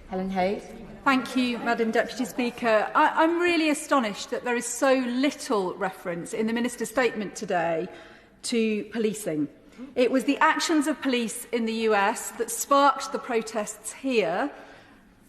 Helen Hayes. Thank you, Madam Deputy Speaker. I'm really astonished that there is so little reference in the Minister's statement today to policing. It was the actions of police in the US that sparked the protests here,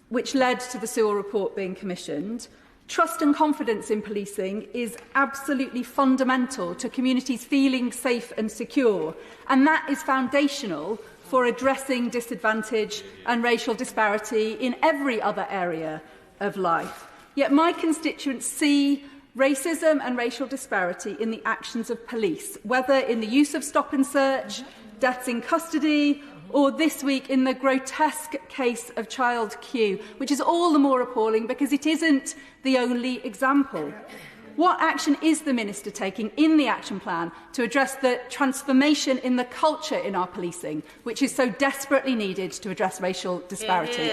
which led to the Sewell report being commissioned. Trust and confidence in policing is absolutely fundamental to communities feeling safe and secure, and that is foundational for addressing disadvantage and racial disparity in every other area of life. Yet my constituents see racism and racial disparity in the actions of police, whether in the use of stop and search, deaths in custody, or this week in the grotesque case of child Q, which is all the more appalling because it isn't the only example. What action is the Minister taking in the action plan to address the transformation in the culture in our policing, which is so desperately needed to address racial disparity?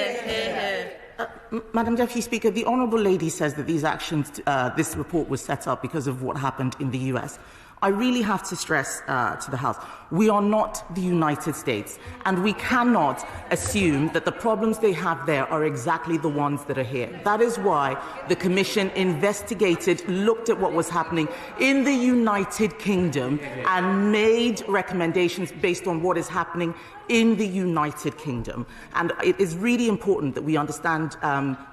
Madam Deputy Speaker, the Honourable Lady says that these actions, this report was set up because of what happened in the US. I really have to stress to the House, we are not the United States, and we cannot assume that the problems they have there are exactly the ones that are here. That is why the Commission investigated, looked at what was happening in the United Kingdom and made recommendations based on what is happening in the United Kingdom. And it is really important that we understand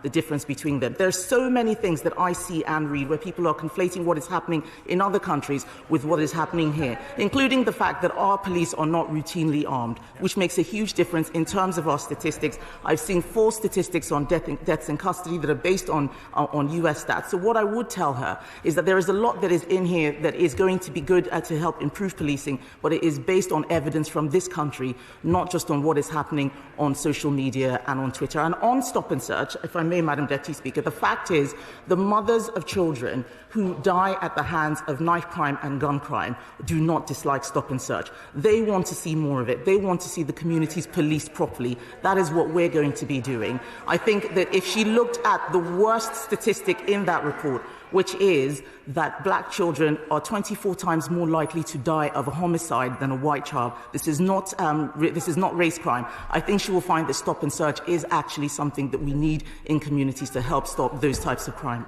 the difference between them. There are so many things that I see and read where people are conflating what is happening in other countries with what is happening here, including the fact that our police are not routinely armed, which makes a huge difference in terms of our statistics. I've seen false statistics on deaths in custody that are based on US stats. So what I would tell her is that there is a lot that is in here that is going to be good to help improve policing, but it is based on evidence from this country, not just on what is happening on social media and on Twitter. And on stop and search, if I may, Madam Deputy Speaker, the fact is the mothers of children who die at the hands of knife crime and gun crime do not dislike stop and search. They want to see more of it. They want to see the communities policed properly. That is what we're going to be doing. I think that if she looked at the worst statistic in that report, which is that black children are 24 times more likely to die of a homicide than a white child. This is not race crime. I think she will find that stop and search is actually something that we need in communities to help stop those types of crime.